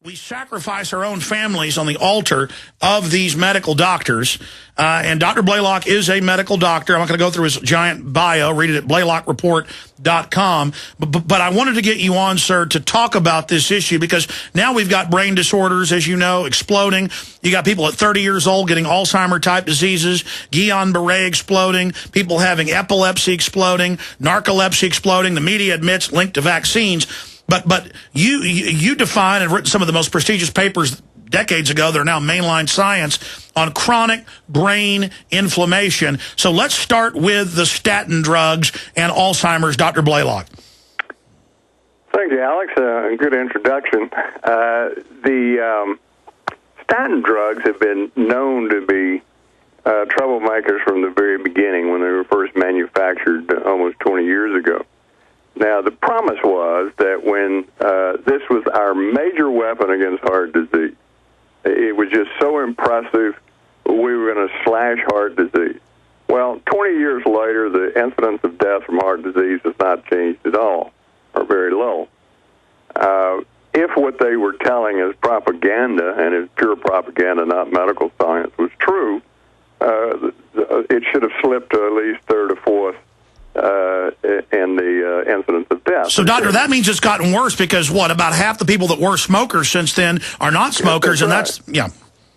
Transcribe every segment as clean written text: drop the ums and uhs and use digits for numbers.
We sacrifice our own families on the altar of these medical doctors. And Dr. Blaylock is a medical doctor. I'm not going to go through his giant bio. Read it at BlaylockReport.com. But I wanted to get you on, sir, to talk about this issue because now we've got brain disorders, as you know, exploding. You got people at 30 years old getting Alzheimer-type diseases, Guillain-Barré exploding, people having epilepsy exploding, narcolepsy exploding. The media admits linked to vaccines. But you define and have written some of the most prestigious papers decades ago that are now mainline science on chronic brain inflammation. So let's start with the statin drugs and Alzheimer's, Dr. Blaylock. Thank you, Alex. Good introduction. The statin drugs have been known to be troublemakers from the very beginning when they were first manufactured almost 20 years ago. Now, the promise was that when this was our major weapon against heart disease, it was just so impressive, we were going to slash heart disease. Well, 20 years later, the incidence of death from heart disease has not changed at all, or very low. If what they were telling as propaganda, and it's pure propaganda, not medical science, was true, it should have slipped to at least third or fourth in the incidence of death. So, Doctor, that means it's gotten worse because, what, about half the people that were smokers since then are not smokers, and that's, yeah.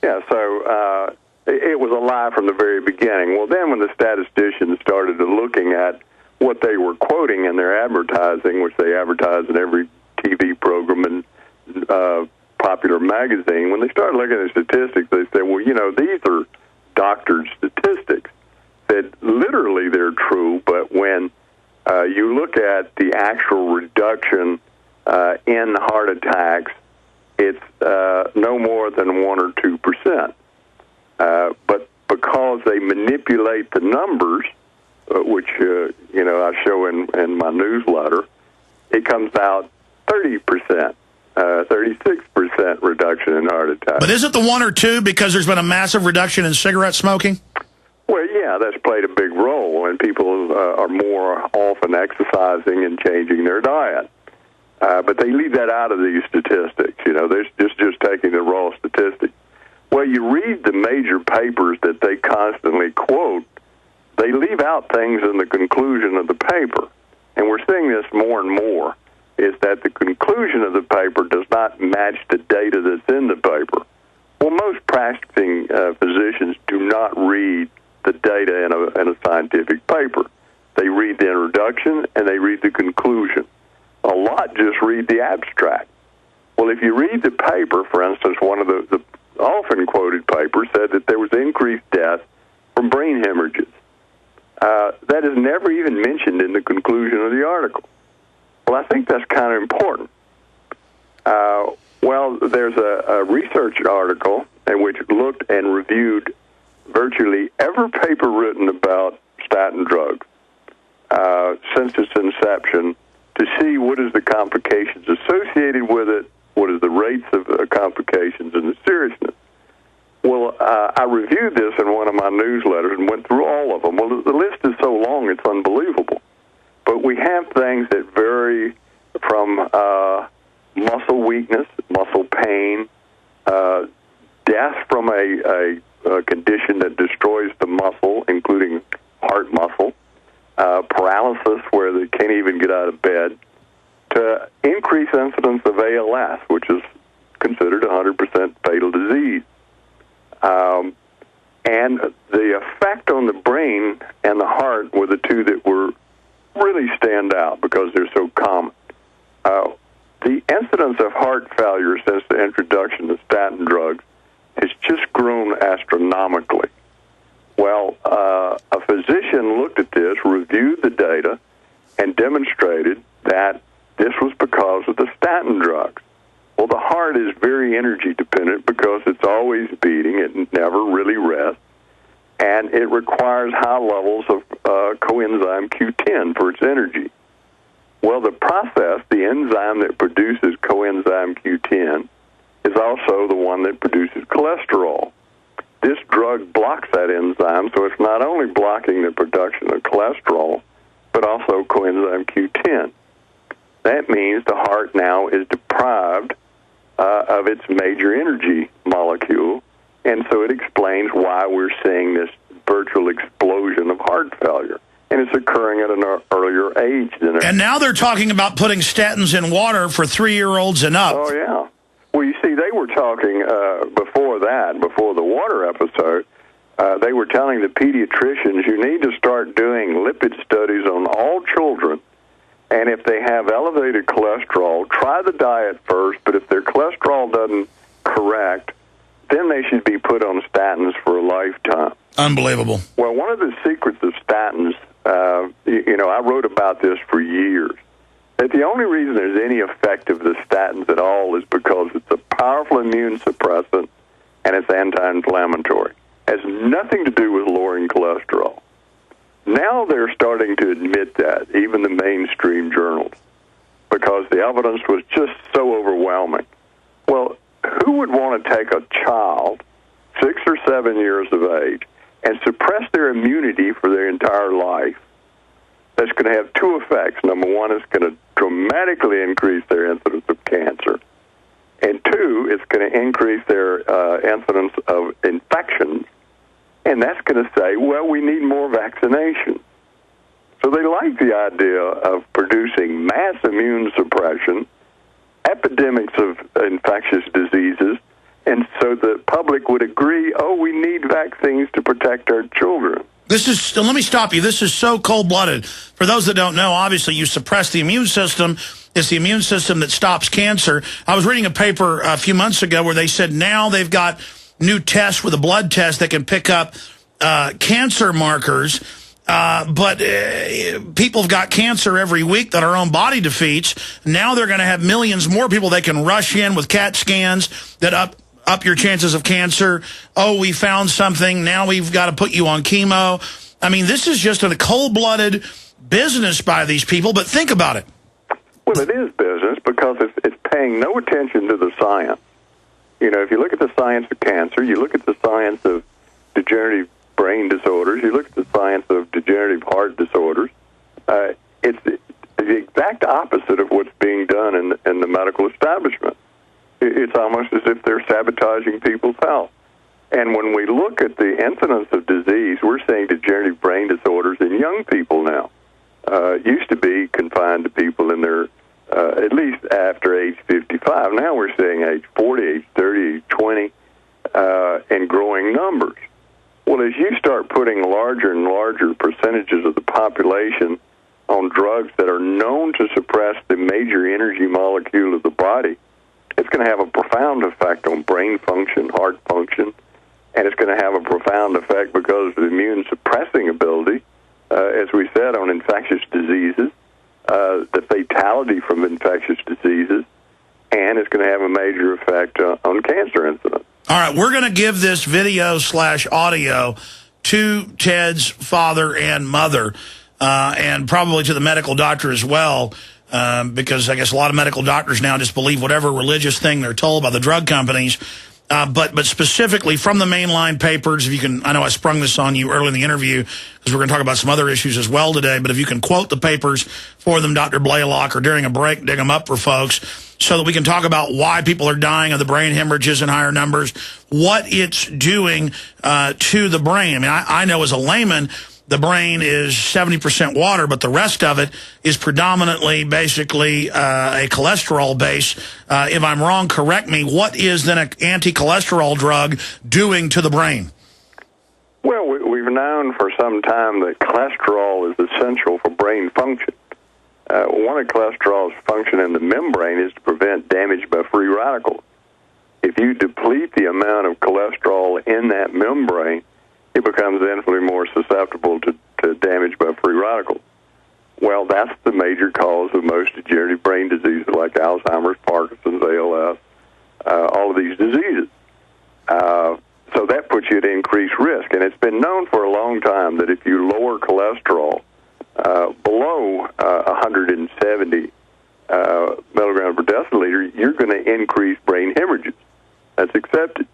Yeah, so it was a lie from the very beginning. Well, then when the statisticians started looking at what they were quoting in their advertising, which they advertise in every TV program and popular magazine, when they started looking at statistics, they said, well, you know, these are doctored statistics. That literally they're true, but when you look at the actual reduction in heart attacks, it's no more than 1 or 2%. But because they manipulate the numbers, which I show in my newsletter, it comes out 30%, 36% reduction in heart attacks. But is it the 1 or 2 because there's been a massive reduction in cigarette smoking? Well, yeah, that's played a big role, and people are more often exercising and changing their diet. But they leave that out of these statistics. You know, they're just taking the raw statistics. Well, you read the major papers that they constantly quote, they leave out things in the conclusion of the paper. And we're seeing this more and more, is that the conclusion of the paper does not match the data that's in the paper. Well, most practicing physicians do not read the data in a scientific paper. They read the introduction and they read the conclusion. A lot just read the abstract. Well, if you read the paper, for instance, one of the often quoted papers said that there was increased death from brain hemorrhages. That is never even mentioned in the conclusion of the article. Well, I think that's kind of important. Well, there's a research article in which looked and reviewed virtually every paper written about statin drugs since its inception to see what is the complications associated with it, what is the rates of complications and the seriousness. Well, I reviewed this in one of my newsletters and went through all of them. Well, the list is so long, it's unbelievable. But we have things that vary from muscle weakness, muscle pain, death from a condition that destroys the muscle, including heart muscle, paralysis where they can't even get out of bed, to increased incidence of ALS, which is considered 100% fatal disease. And the effect on the brain and the heart were the two that were really stand out because they're so common. The incidence of heart failure since the introduction of statin drugs has just grown astronomically. Well, a physician looked at this, reviewed the data, and demonstrated that this was because of the statin drugs. Well, the heart is very energy dependent because it's always beating, it never really rests, and it requires high levels of coenzyme Q10 for its energy. Well, the process, the enzyme that produces coenzyme Q10, is also the one that produces cholesterol. This drug blocks that enzyme, so it's not only blocking the production of cholesterol, but also coenzyme Q10. That means the heart now is deprived of its major energy molecule, and so it explains why we're seeing this virtual explosion of heart failure. And it's occurring at an earlier age than. And now they're talking about putting statins in water for 3-year-olds and up. Oh, yeah. Well, you see, they were talking before the water episode, they were telling the pediatricians, you need to start doing lipid studies on all children, and if they have elevated cholesterol, try the diet first, but if their cholesterol doesn't correct, then they should be put on statins for a lifetime. Unbelievable. Well, one of the secrets of statins, I wrote about this for years, that the only reason there's any effect of the statins at all is because it's a powerful immune suppressant and it's anti-inflammatory. It has nothing to do with lowering cholesterol. Now they're starting to admit that, even the mainstream journals, because the evidence was just so overwhelming. Well, who would want to take a child, 6 or 7 years of age, and suppress their immunity for their entire life? That's going to have two effects. Number one, it's going to dramatically increase their incidence of cancer. And two, it's going to increase their incidence of infections. And that's going to say, well, we need more vaccination. So they like the idea of producing mass immune suppression, epidemics of infectious diseases, and so the public would agree, we need vaccines to protect our children. Let me stop you. This is so cold-blooded. For those that don't know, obviously you suppress the immune system. It's the immune system that stops cancer. I was reading a paper a few months ago where they said now they've got new tests with a blood test that can pick up cancer markers. But people have got cancer every week that our own body defeats. Now they're going to have millions more people they can rush in with CAT scans that up your chances of cancer. Oh, we found something. Now we've got to put you on chemo. I mean, this is just a cold-blooded business by these people, but think about it. Well, it is business because it's paying no attention to the science. If you look at the science of cancer, you look at the science of degenerative brain disorders, you look at the science of degenerative heart disorders, it's the exact opposite of what's being done in the medical establishment. It's almost as if they're sabotaging people's health. And when we look at the incidence of disease, we're seeing degenerative brain disorders in young people now. It used to be confined to people in their, at least after age 55. Now we're seeing age 40, age 30, age 20, in growing numbers. Well, as you start putting larger and larger percentages of the population on drugs that are known to suppress the major energy molecule of the body, it's going to have a profound effect on brain function, heart function, and it's going to have a profound effect because of the immune suppressing ability, as we said, on infectious diseases, the fatality from infectious diseases, and it's going to have a major effect on cancer incidence. All right, we're going to give this video/audio to Ted's father and mother, and probably to the medical doctor as well, because I guess a lot of medical doctors now just believe whatever religious thing they're told by the drug companies. But specifically from the mainline papers, if you can, I know I sprung this on you early in the interview because we're going to talk about some other issues as well today, but if you can quote the papers for them, Dr. Blaylock, or during a break, dig them up for folks so that we can talk about why people are dying of the brain hemorrhages in higher numbers, what it's doing to the brain. I mean, I know as a layman, the brain is 70% water, but the rest of it is predominantly basically a cholesterol base. If I'm wrong, correct me. What is then an anti-cholesterol drug doing to the brain? Well, we've known for some time that cholesterol is essential for brain function. One of cholesterol's function in the membrane is to prevent damage by free radicals. If you deplete the amount of cholesterol in that membrane, it becomes infinitely more susceptible to damage by free radicals. Well, that's the major cause of most degenerative brain diseases like Alzheimer's, Parkinson's, ALS, all of these diseases. So that puts you at increased risk. And it's been known for a long time that if you lower cholesterol below 170 milligrams per deciliter, you're going to increase brain hemorrhages. That's accepted.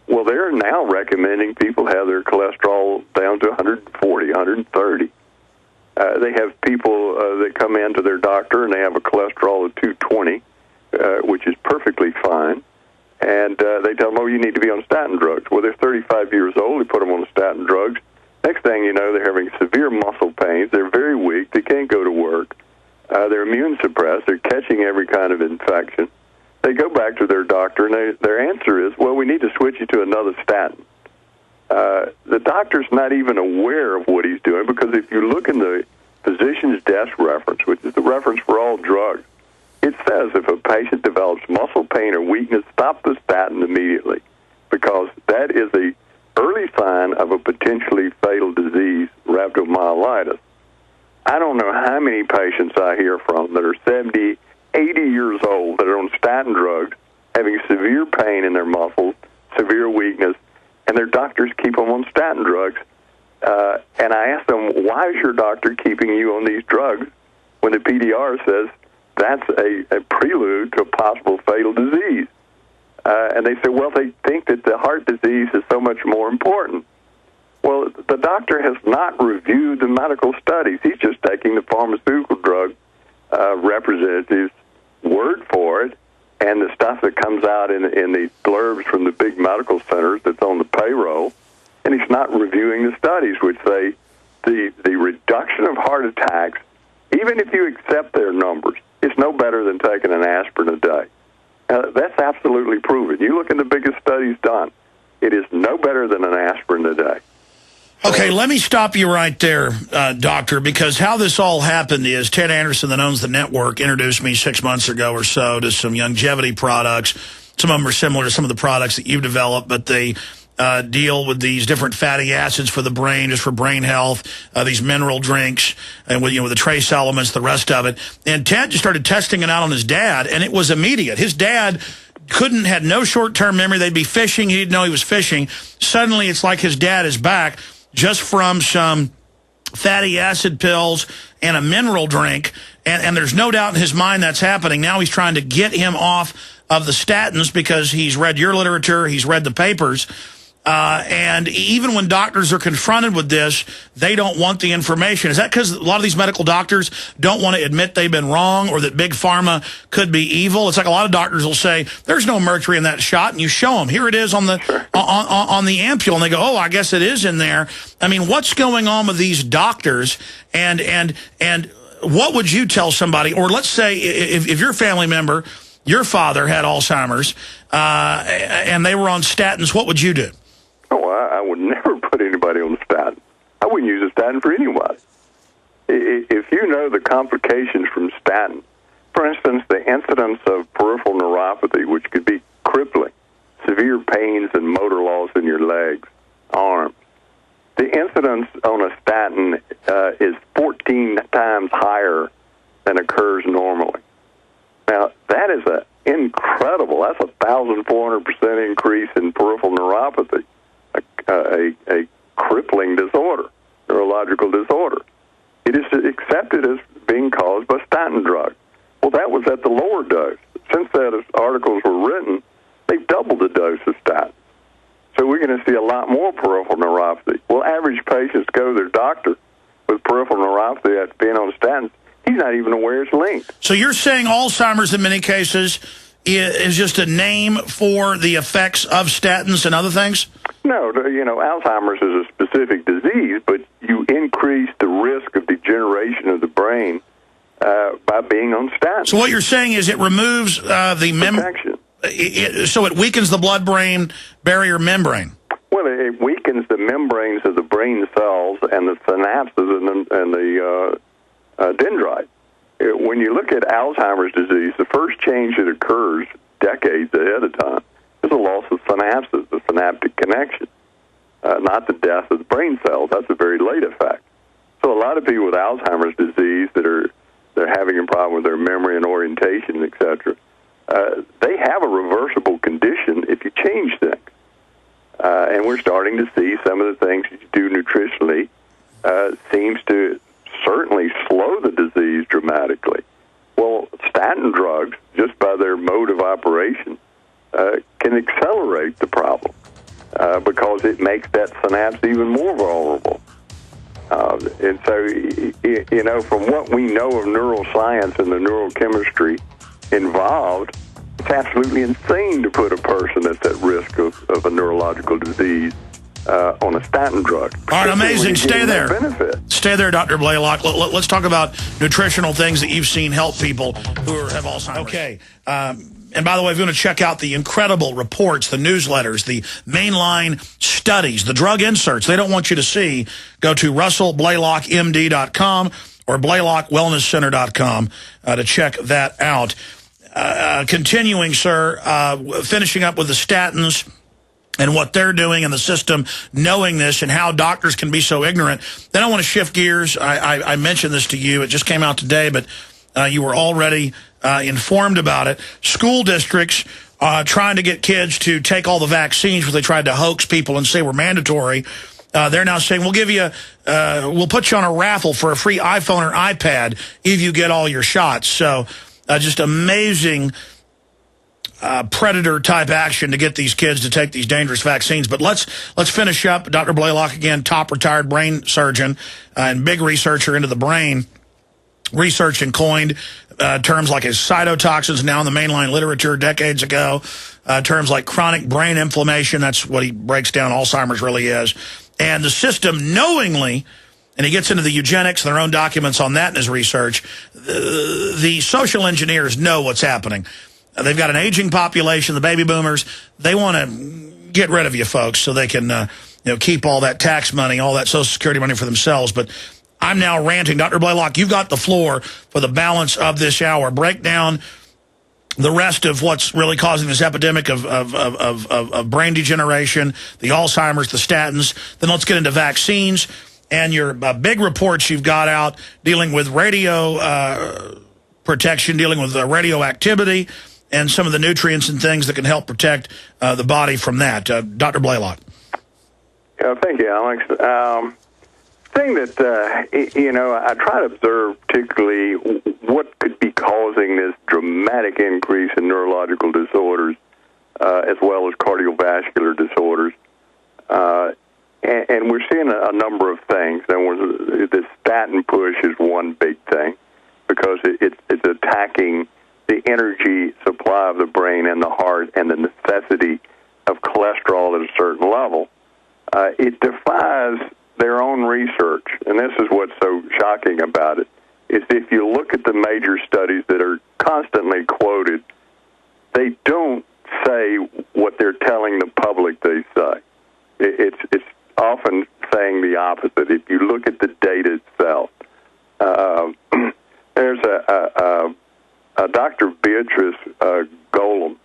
Well, they're now recommending people have their cholesterol down to 140, 130. They have people that come in to their doctor and they have a cholesterol of 220. which is perfectly fine. And they tell them, oh, you need to be on statin drugs. Well, they're 35 years old. They put them on the statin drugs. Next thing you know, they're having severe muscle pains. They're very weak. They can't go to work. They're immune suppressed. They're catching every kind of infection. They go back to their doctor, and their answer is, well, we need to switch you to another statin. The doctor's not even aware of what he's doing, because if you look in the physician's desk reference, which is the reference for all drugs, it says if a patient develops muscle pain or weakness, stop the statin immediately, because that is a early sign of a potentially fatal disease, rhabdomyolysis. I don't know how many patients I hear from that are 70, 80 years old that are on statin drugs, having severe pain in their muscles, severe weakness, and their doctors keep them on statin drugs. And I ask them, why is your doctor keeping you on these drugs when the PDR says that's a prelude to a possible fatal disease? And they say, well, they think that the heart disease is so much more important. Well, the doctor has not reviewed the medical studies. He's just taking the pharmaceutical drug representative's word for it, and the stuff that comes out in the blurbs from the big medical centers that's on the payroll, and he's not reviewing the studies, which say the reduction of heart attacks, even if you accept their numbers, is no better than taking an aspirin a day. That's absolutely proven. You look at the biggest studies done, it is no better than an aspirin a day. Okay, let me stop you right there, Doctor, because how this all happened is Ted Anderson, that owns the network, introduced me 6 months ago or so to some longevity products. Some of them are similar to some of the products that you've developed, but they deal with these different fatty acids for the brain, just for brain health, these mineral drinks, and with, with the trace elements, the rest of it. And Ted just started testing it out on his dad, and it was immediate. His dad had no short-term memory. They'd be fishing. He didn't know he was fishing. Suddenly, it's like his dad is back, just from some fatty acid pills and a mineral drink, and there's no doubt in his mind that's happening. Now he's trying to get him off of the statins because he's read your literature, he's read the papers, and even when doctors are confronted with this, they don't want the information. Is that because a lot of these medical doctors don't want to admit they've been wrong, or that big pharma could be evil? It's like a lot of doctors will say, there's no mercury in that shot, and you show them, here it is on the on the ampule, and they go, oh, I guess it is in there. I mean, what's going on with these doctors, and what would you tell somebody? Or let's say if your family member, your father had Alzheimer's, and they were on statins, what would you do? Oh, I would never put anybody on a statin. I wouldn't use a statin for anybody. If you know the complications from statin, for instance, the incidence of peripheral neuropathy, which could be crippling, severe pains and motor loss in your legs, arms, the incidence on a statin is 14 times higher than occurs normally. Now, that is incredible. That's 1,400% increase in peripheral neuropathy, a crippling disorder, neurological disorder. It is accepted as being caused by statin drugs. Well, that was at the lower dose. Since those articles were written, they've doubled the dose of statin. So we're going to see a lot more peripheral neuropathy. Well, average patients go to their doctor with peripheral neuropathy after being on statins. He's not even aware it's linked. So you're saying Alzheimer's in many cases is just a name for the effects of statins and other things? No, Alzheimer's is a specific disease, but you increase the risk of degeneration of the brain by being on statins. So what you're saying is it removes the membrane. So it weakens the blood-brain barrier membrane. Well, it weakens the membranes of the brain cells and the synapses and the dendrite. When you look at Alzheimer's disease, the first change that occurs decades ahead of time is a loss of synapses, the synaptic connection, not the death of the brain cells. That's a very late effect. So a lot of people with Alzheimer's disease they're having a problem with their memory and orientation, etc., they have a reversible condition if you change things. And we're starting to see some of the things that you do nutritionally seems to certainly slow the disease dramatically. Well, statin drugs, just by their mode of operation, can accelerate the problem because it makes that synapse even more vulnerable. And so, from what we know of neuroscience and the neurochemistry involved, It's absolutely insane to put a person that's at risk of a neurological disease on a statin drug. All right, amazing. Stay there. Stay there, Dr. Blaylock. Let's talk about nutritional things that you've seen help people who have Alzheimer's. Okay. And by the way, if you want to check out the incredible reports, the newsletters, the mainline studies, the drug inserts they don't want you to see, go to RussellBlaylockMD.com or BlaylockWellnessCenter.com to check that out. Continuing, sir, finishing up with the statins and what they're doing in the system, knowing this and how doctors can be so ignorant. Then I want to shift gears. I mentioned this to you. It just came out today, but you were already informed about it. School districts trying to get kids to take all the vaccines, where they tried to hoax people and say were mandatory. They're now saying, we'll give you, we'll put you on a raffle for a free iPhone or iPad if you get all your shots. So just amazing predator-type action to get these kids to take these dangerous vaccines. But let's finish up. Dr. Blaylock, again, top retired brain surgeon and big researcher into the brain, researched and coined terms like as cytotoxins, now in the mainline literature decades ago, terms like chronic brain inflammation. That's what he breaks down Alzheimer's really is. And the system knowingly, and he gets into the eugenics and their own documents on that in his research, the social engineers know what's happening. They've got an aging population, the baby boomers. They want to get rid of you folks so they can keep all that tax money, all that Social Security money for themselves. But I'm now ranting. Dr. Blaylock, you've got the floor for the balance of this hour. Break down the rest of what's really causing this epidemic of brain degeneration, the Alzheimer's, the statins. Then let's get into vaccines and your big reports you've got out dealing with radio protection, dealing with radioactivity, and some of the nutrients and things that can help protect the body from that. Dr. Blaylock. Yeah, thank you, Alex. Thing that, I try to observe particularly what could be causing this dramatic increase in neurological disorders as well as cardiovascular disorders. And we're seeing a number of things. And the statin push is one big thing because it's attacking the energy supply of the brain and the heart and the necessity of cholesterol at a certain level. It defies their own research, and this is what's so shocking about it, is if you look at the major studies that are constantly quoted, they don't say what they're telling the public they say. It's often saying the opposite. If you look at the data itself, there's a Dr. Beatrice Golem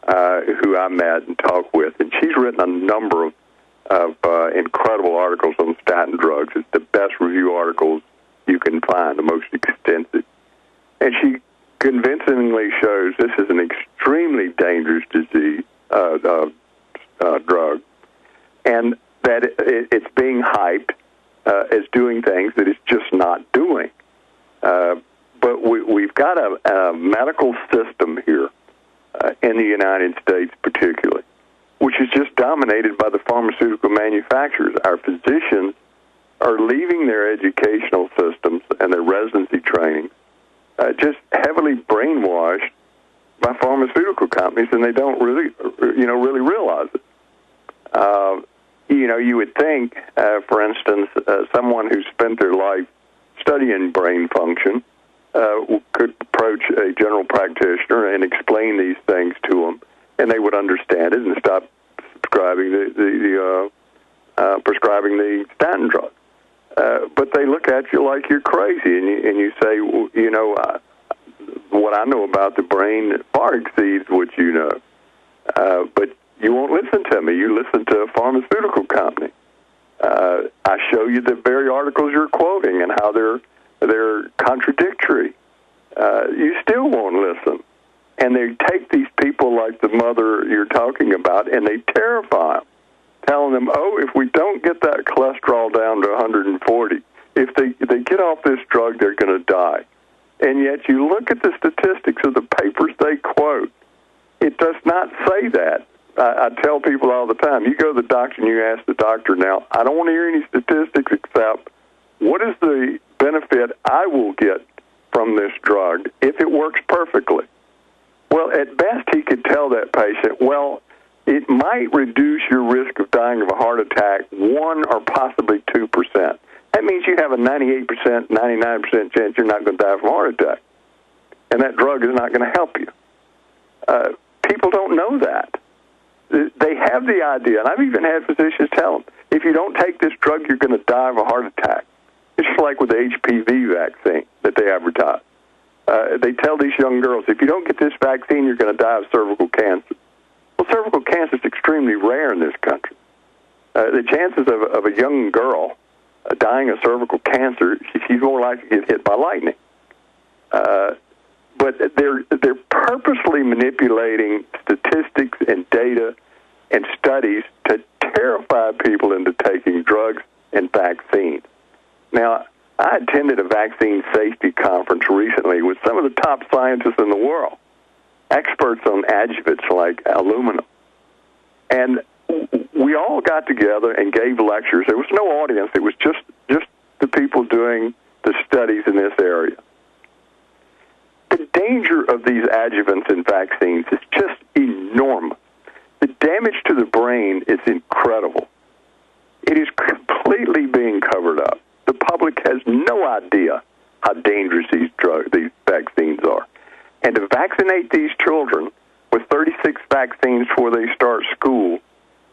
who I met and talked with, and she's written a number of incredible articles on statin drugs. It's the best review articles you can find, the most extensive. And she convincingly shows this is an extremely dangerous disease, drug, and that it's being hyped as doing things that it's just not doing. But we've got a medical system here in the United States particularly, which is just dominated by the pharmaceutical manufacturers. Our physicians are leaving their educational systems and their residency training just heavily brainwashed by pharmaceutical companies, and they don't really realize it. You would think, for instance, someone who spent their life studying brain function could approach a general practitioner and explain these things to them, and they would understand it and stop prescribing prescribing the statin drug. But they look at you like you're crazy, and you say, well, what I know about the brain far exceeds what you know. But you won't listen to me. You listen to a pharmaceutical company. I show you the very articles you're quoting and how they're contradictory. You still won't listen. And they take these people like the mother you're talking about, and they terrify them, telling them, if we don't get that cholesterol down to 140, if they get off this drug, they're going to die. And yet you look at the statistics of the papers they quote. It does not say that. I tell people all the time, you go to the doctor and you ask the doctor, now, I don't want to hear any statistics except what is the benefit I will get from this drug if it works perfectly. Well, at best, he could tell that patient, well, it might reduce your risk of dying of a heart attack 1 or possibly 2%. That means you have a 98%, 99% chance you're not going to die from a heart attack. And that drug is not going to help you. People don't know that. They have the idea, and I've even had physicians tell them, if you don't take this drug, you're going to die of a heart attack. It's just like with the HPV vaccine that they advertise. They tell these young girls, if you don't get this vaccine, you're going to die of cervical cancer. Well, cervical cancer is extremely rare in this country. The chances of a young girl dying of cervical cancer, she's more likely to get hit by lightning. But they're purposely manipulating statistics and data and studies to terrify people into taking drugs and vaccines. Now, I attended a vaccine safety conference recently with some of the top scientists in the world, experts on adjuvants like aluminum. And we all got together and gave lectures. There was no audience. It was just the people doing the studies in this area. The danger of these adjuvants in vaccines is just enormous. The damage to the brain is incredible. It is completely being covered up. The public has no idea how dangerous these vaccines are. And to vaccinate these children with 36 vaccines before they start school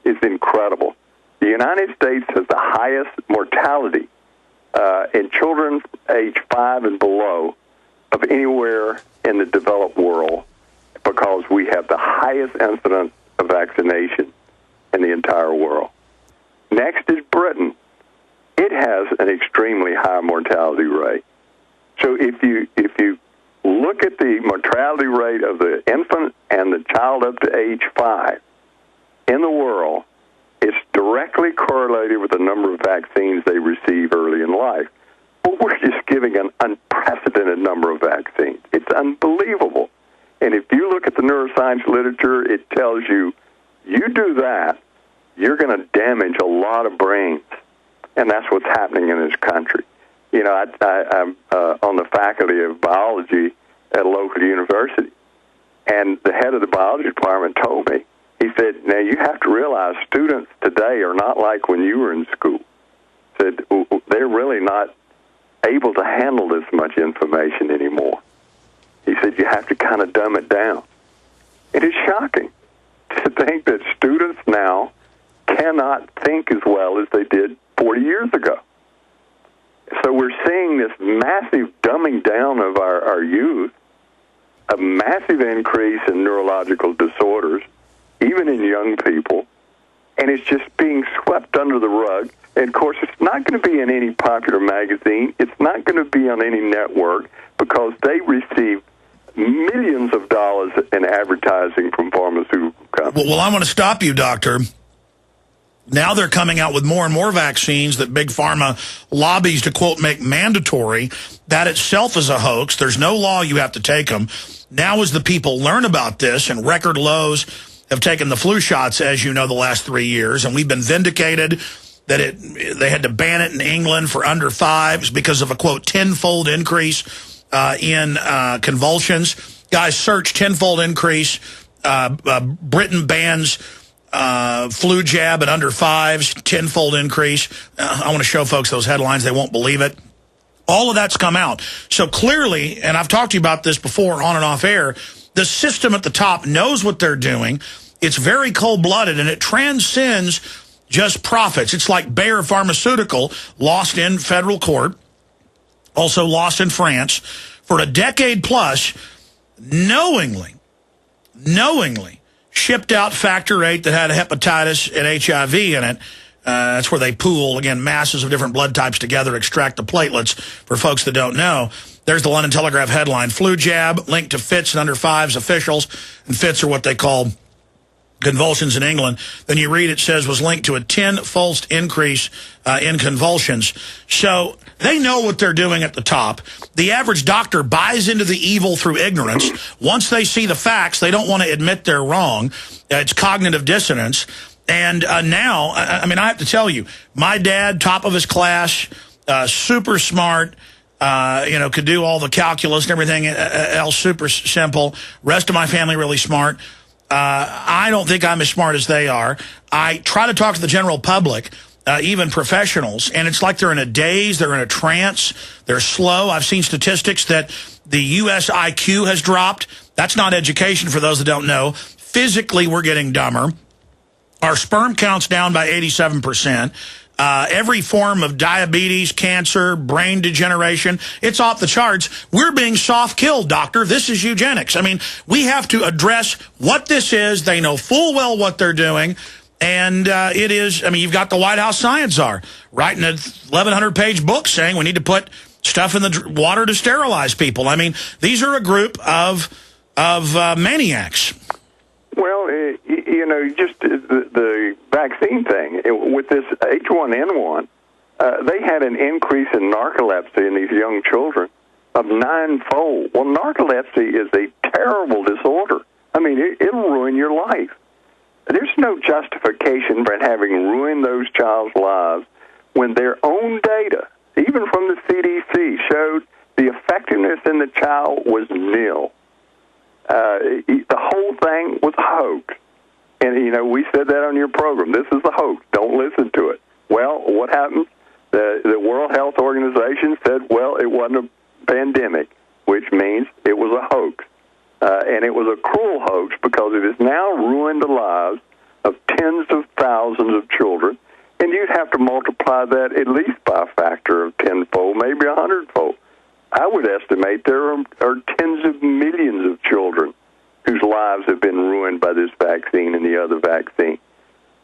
is incredible. The United States has the highest mortality in children age 5 and below of anywhere in the developed world because we have the highest incidence of vaccination in the entire world. Next is Britain. It has an extremely high mortality rate. So if you look at the mortality rate of the infant and the child up to age 5 in the world, it's directly correlated with the number of vaccines they receive early in life. Well, we're just giving an unprecedented number of vaccines. It's unbelievable. And if you look at the neuroscience literature, it tells you, you do that, you're going to damage a lot of brains. And that's what's happening in this country. You know, I'm on the faculty of biology at a local university. And the head of the biology department told me, he said, now you have to realize students today are not like when you were in school. He said, they're really not able to handle this much information anymore. He said, you have to kind of dumb it down. It is shocking to think that students now cannot think as well as they did 40 years ago. So we're seeing this massive dumbing down of our youth, a massive increase in neurological disorders, even in young people, and it's just being swept under the rug. And, of course, it's not going to be in any popular magazine. It's not going to be on any network because they receive millions of dollars in advertising from pharmaceutical companies. Well, I want to stop you, Doctor. Now they're coming out with more and more vaccines that Big Pharma lobbies to, quote, make mandatory. That itself is a hoax. There's no law you have to take them. Now as the people learn about this, and record lows have taken the flu shots, as you know, the last 3 years, and we've been vindicated that they had to ban it in England for under 5s because of a, quote, 10-fold increase in convulsions. Guys, search 10-fold increase. Britain bans flu jab at under 5s, 10-fold increase. I want to show folks those headlines. They won't believe it. All of that's come out. So clearly, and I've talked to you about this before on and off air, the system at the top knows what they're doing. It's very cold-blooded, and it transcends just profits. It's like Bayer Pharmaceutical, lost in federal court, also lost in France, for a decade plus, knowingly shipped out Factor 8 that had hepatitis and HIV in it. That's where they pool, again, masses of different blood types together, extract the platelets, for folks that don't know. There's the London Telegraph headline, flu jab linked to fits and under 5s officials, and fits are what they call convulsions in England. Then you read it says was linked to a 10-fold increase in convulsions. So they know what they're doing at the top. The average doctor buys into the evil through ignorance. Once they see the facts, they don't want to admit they're wrong. It's cognitive dissonance. And now, I mean, I have to tell you, my dad, top of his class, super smart, could do all the calculus and everything else super simple. Rest of my family really smart. I don't think I'm as smart as they are. I try to talk to the general public, even professionals, and it's like they're in a daze, they're in a trance, they're slow. I've seen statistics that the U.S. IQ has dropped. That's not education for those that don't know. Physically, we're getting dumber. Our sperm count's down by 87%. Every form of diabetes, cancer, brain degeneration, it's off the charts. We're being soft-killed, doctor. This is eugenics. I mean, we have to address what this is. They know full well what they're doing. And it is, I mean, you've got the White House science czar writing a 1,100-page book saying we need to put stuff in the water to sterilize people. I mean, these are a group of maniacs. Well, just the vaccine thing, with this H1N1, they had an increase in narcolepsy in these young children of 9-fold. Well, narcolepsy is a terrible disorder. I mean, it'll ruin your life. There's no justification for having ruined those child's lives when their own data, even from the CDC, showed the effectiveness in the child was nil. The whole thing was a hoax. And, we said that on your program. This is a hoax. Don't listen to it. Well, what happened? The World Health Organization said, well, it wasn't a pandemic, which means it was a hoax. And it was a cruel hoax because it has now ruined the lives of tens of thousands of children. And you'd have to multiply that at least by a factor of 10-fold, maybe 100-fold. I would estimate there are tens of millions of children whose lives have been ruined by this vaccine and the other vaccine.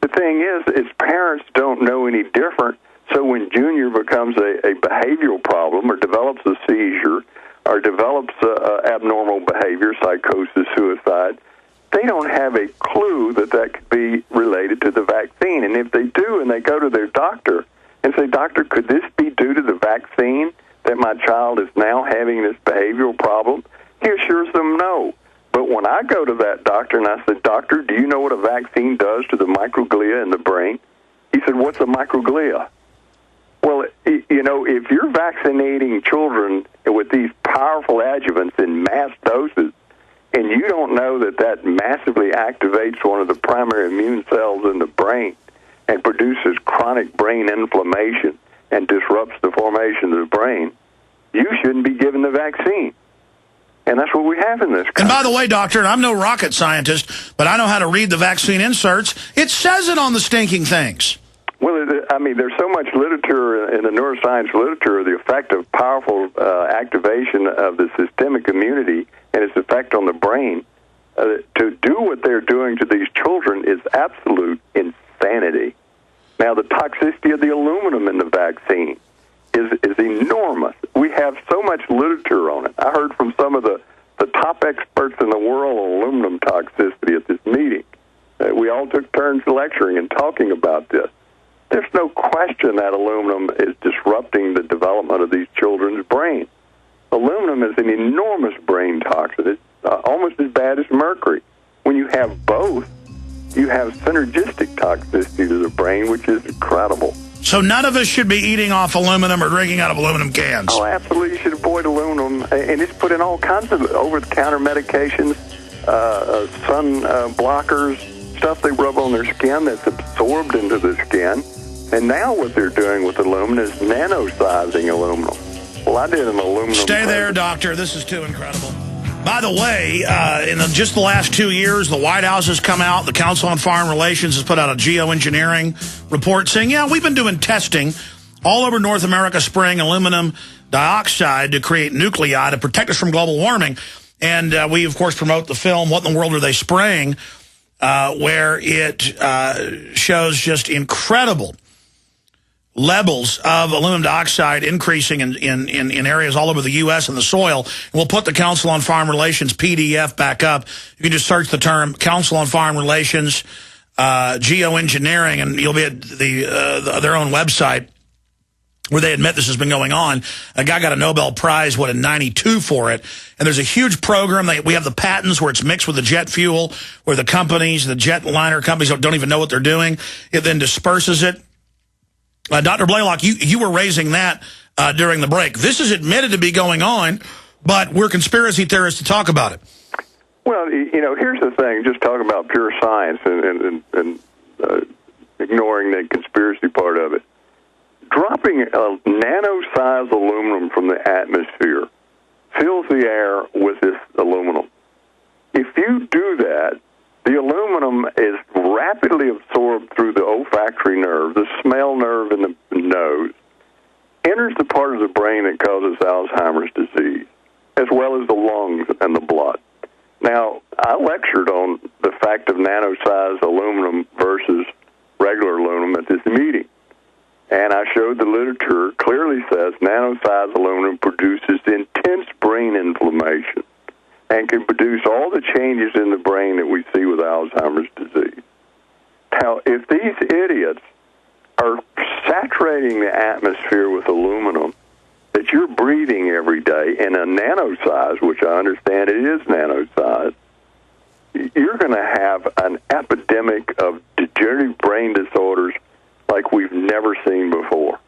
The thing is parents don't know any different, so when Junior becomes a behavioral problem or develops a seizure or develops abnormal behavior, psychosis, suicide, they don't have a clue that could be related to the vaccine. And if they do and they go to their doctor and say, doctor, could this be due to the vaccine that my child is now having this behavioral problem? He assures them no. But when I go to that doctor and I said, doctor, do you know what a vaccine does to the microglia in the brain? He said, what's a microglia? Well, if you're vaccinating children with these powerful adjuvants in mass doses, and you don't know that massively activates one of the primary immune cells in the brain and produces chronic brain inflammation and disrupts the formation of the brain, you shouldn't be given the vaccine. And that's what we have in this country. And by the way, doctor, and I'm no rocket scientist, but I know how to read the vaccine inserts. It says it on the stinking things. Well, there's so much literature in the neuroscience literature, the effect of powerful activation of the systemic immunity and its effect on the brain. To do what they're doing to these children is absolute insanity. Now, the toxicity of the aluminum in the vaccine is enormous. We have so much literature on it. I heard from some of the top experts in the world on aluminum toxicity at this meeting. We all took turns lecturing and talking about this. There's no question that aluminum is disrupting the development of these children's brains. Aluminum is an enormous brain toxin. It's almost as bad as mercury. When you have both, you have synergistic toxicity to the brain, which is incredible. So none of us should be eating off aluminum or drinking out of aluminum cans. Oh, absolutely. You should avoid aluminum. And it's put in all kinds of over-the-counter medications, sun blockers, stuff they rub on their skin that's absorbed into the skin. And now what they're doing with aluminum is nano-sizing aluminum. Well, I did an aluminum... Stay there, doctor. This is too incredible. By the way, in just the last 2 years, the White House has come out, the Council on Foreign Relations has put out a geoengineering report saying, yeah, we've been doing testing all over North America, spraying aluminum dioxide to create nuclei to protect us from global warming. And we, of course, promote the film, What in the World Are They Spraying?, where it shows just incredible levels of aluminum dioxide increasing in areas all over the U.S. and the soil. And we'll put the Council on Foreign Relations PDF back up. You can just search the term Council on Foreign Relations geoengineering, and you'll be at their own website where they admit this has been going on. A guy got a Nobel Prize, in 92 for it. And there's a huge program. We have the patents where it's mixed with the jet fuel, where the companies, the jet liner companies don't even know what they're doing. It then disperses it. Dr. Blaylock, you were raising that during the break. This is admitted to be going on, but we're conspiracy theorists to talk about it. Well, here's the thing. Just talk about pure science and ignoring the conspiracy part of it. Dropping a nano-sized aluminum from the atmosphere fills the air with this aluminum. If you do that, the aluminum is rapidly absorbed through the olfactory nerve, the smell nerve in the nose, enters the part of the brain that causes Alzheimer's disease, as well as the lungs and the blood. Now, I lectured on the fact of nano-sized aluminum versus regular aluminum at this meeting. And I showed the literature clearly says nano-sized aluminum produces intense brain inflammation and can produce all the changes in the brain that we see with Alzheimer's disease. Now, if these idiots are saturating the atmosphere with aluminum that you're breathing every day in a nano-size, which I understand it is nano-size, you're going to have an epidemic of degenerative brain disorders like we've never seen before.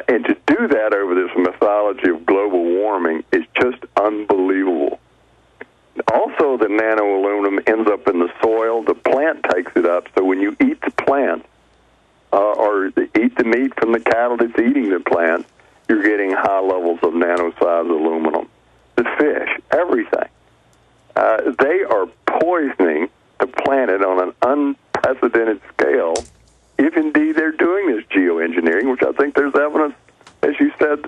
And to do that over this mythology of global warming is just unbelievable. Also, the nano-aluminum ends up in the soil. The plant takes it up, so when you eat the plant or eat the meat from the cattle that's eating the plant, you're getting high levels of nano-sized aluminum. The fish, everything. They are poisoning the planet on an unprecedented scale, if indeed they're doing this geoengineering, which I think there's evidence, as you said,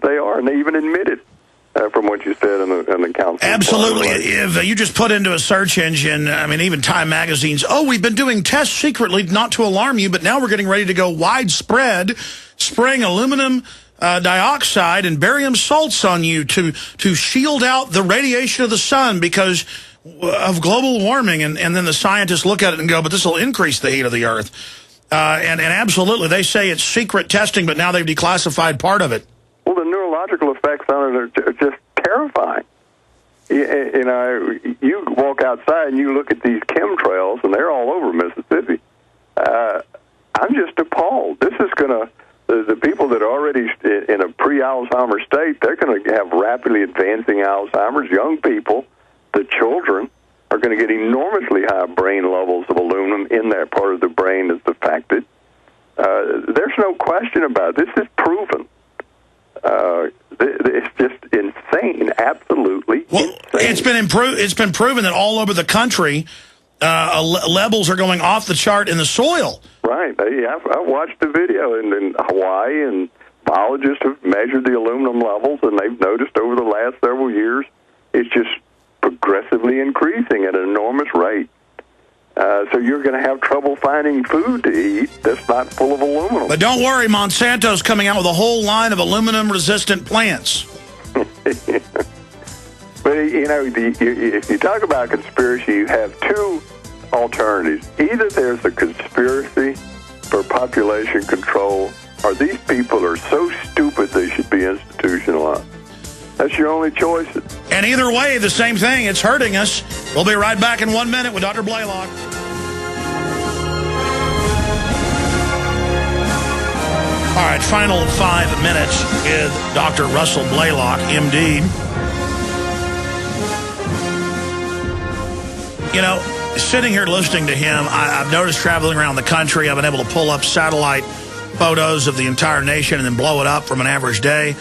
they are, and they even admit it from what you said in the council. Absolutely. If you just put into a search engine, I mean, even Time Magazine's, we've been doing tests secretly, not to alarm you, but now we're getting ready to go widespread, spraying aluminum dioxide and barium salts on you to shield out the radiation of the sun because of global warming. And then the scientists look at it and go, but this will increase the heat of the earth. And absolutely, they say it's secret testing, but now they've declassified part of it. Well, the neurological effects on it are just terrifying. You walk outside and you look at these chemtrails, and they're all over Mississippi. I'm just appalled. This is going to, the people that are already in a pre-Alzheimer state, they're going to have rapidly advancing Alzheimer's. Young people, the children, are going to get enormously high brain levels of aluminum in that part of the brain that's affected. There's no question about it. This is proven. It's just insane, absolutely insane. It's been proven that all over the country, levels are going off the chart in the soil. Right. I watched the video in Hawaii, and biologists have measured the aluminum levels, and they've noticed over the last several years it's just progressively increasing at an enormous rate. So you're going to have trouble finding food to eat that's not full of aluminum. But don't worry, Monsanto's coming out with a whole line of aluminum-resistant plants. But, if you talk about conspiracy, you have two alternatives. Either there's a conspiracy for population control, or these people are so stupid they should be institutionalized. That's your only choices. And either way, the same thing. It's hurting us. We'll be right back in 1 minute with Dr. Blaylock. All right, final 5 minutes with Dr. Russell Blaylock, MD. Sitting here listening to him, I've noticed traveling around the country, I've been able to pull up satellite photos of the entire nation and then blow it up from an average day.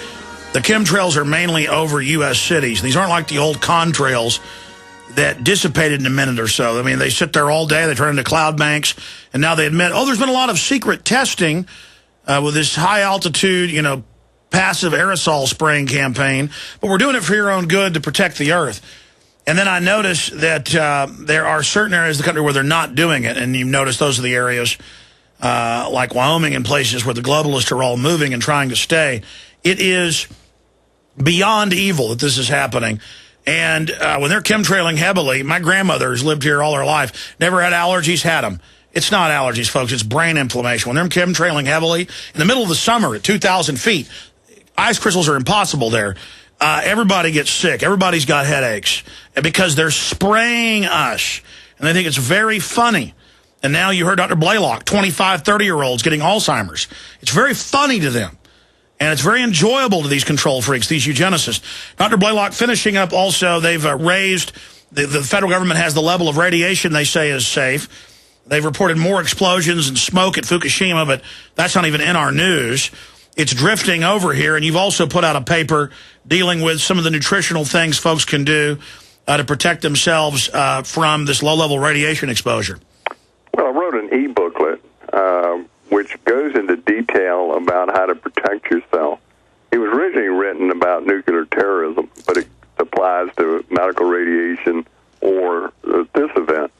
The chemtrails are mainly over U.S. cities. These aren't like the old contrails that dissipated in a minute or so. I mean, they sit there all day, they turn into cloud banks, and now they admit, there's been a lot of secret testing with this high-altitude, passive aerosol spraying campaign, but we're doing it for your own good to protect the earth. And then I noticed that there are certain areas of the country where they're not doing it, and you notice those are the areas like Wyoming and places where the globalists are all moving and trying to stay. It is beyond evil that this is happening. And when they're chemtrailing heavily, my grandmother has lived here all her life, never had allergies, had them. It's not allergies, folks. It's brain inflammation. When they're chemtrailing heavily, in the middle of the summer at 2,000 feet, ice crystals are impossible there. Everybody gets sick. Everybody's got headaches because they're spraying us. And they think it's very funny. And now you heard Dr. Blaylock, 25, 30-year-olds getting Alzheimer's. It's very funny to them. And it's very enjoyable to these control freaks, these eugenicists. Dr. Blaylock, finishing up also, they've raised, the federal government has the level of radiation they say is safe. They've reported more explosions and smoke at Fukushima, but that's not even in our news. It's drifting over here, and you've also put out a paper dealing with some of the nutritional things folks can do to protect themselves from this low-level radiation exposure. Well, I wrote an e-booklet which goes into detail about how to protect yourself. It was originally written about nuclear terrorism, but it applies to medical radiation or this event.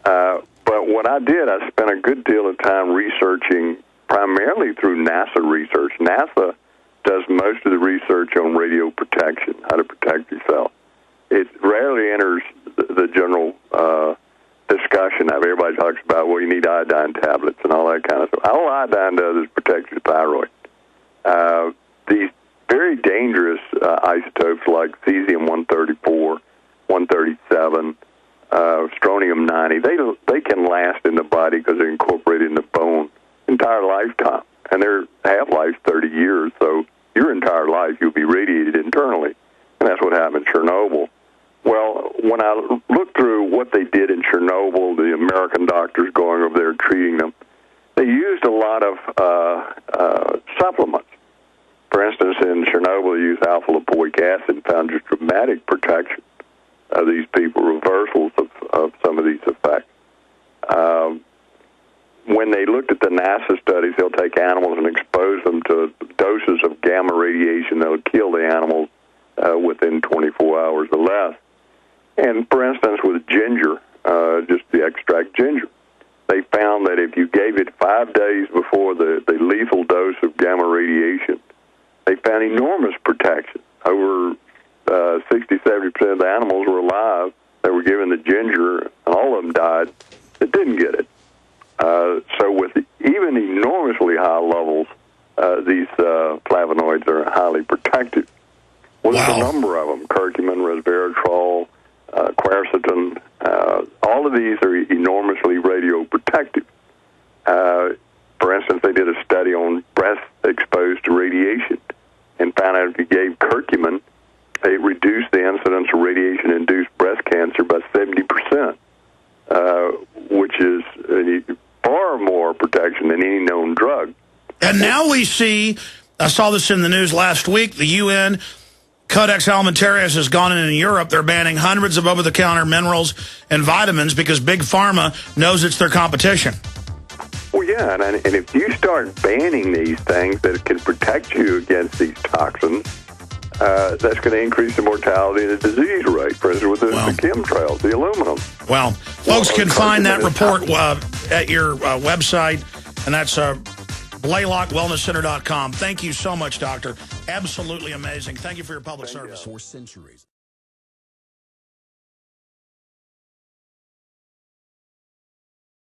But what I did, I spent a good deal of time researching primarily through NASA research. NASA does most of the research on radio protection, how to protect yourself. It rarely enters the general discussion of everybody talks about, well, you need iodine tablets and all that kind of stuff. All iodine does is protect your thyroid. These very dangerous isotopes like cesium-134, 137, strontium-90, they can last in the body because they're incorporated in the bone entire lifetime. And their half-life's 30 years, so your entire life you'll be radiated internally. And that's what happened in Chernobyl. Well, when I looked through what they did in Chernobyl, the American doctors going over there treating them, they used a lot of supplements. For instance, in Chernobyl, they used alpha-lipoic acid and found just dramatic protection of these people, reversals of some of these effects. When they looked at the NASA studies, they'll take animals and expose them to doses of gamma radiation that will kill the animals within 24 hours or less. And, for instance, with ginger, just the extract ginger, they found that if you gave it 5 days before the lethal dose of gamma radiation, they found enormous protection. Over 60-70% of the animals were alive that were given the ginger, and all of them died that didn't get it. So with even enormously high levels, these flavonoids are highly protective. Well, there's a number of them: curcumin, resveratrol, quercetin. All of these are enormously radioprotective. For instance, they did a study on breast exposed to radiation and found out if you gave curcumin, it reduced the incidence of radiation-induced breast cancer by 70%, which is far more protection than any known drug. And now we see, I saw this in the news last week, the UN Codex Alimentarius has gone in Europe. They're banning hundreds of over-the-counter minerals and vitamins because Big Pharma knows it's their competition. Well, yeah, and if you start banning these things that can protect you against these toxins, that's going to increase the mortality and the disease rate, for instance, with the chemtrails, the aluminum. Well, folks can find that report at your website, and that's BlaylockWellnessCenter.com. Thank you so much, Doctor. Absolutely amazing. Thank you for your public service. For centuries.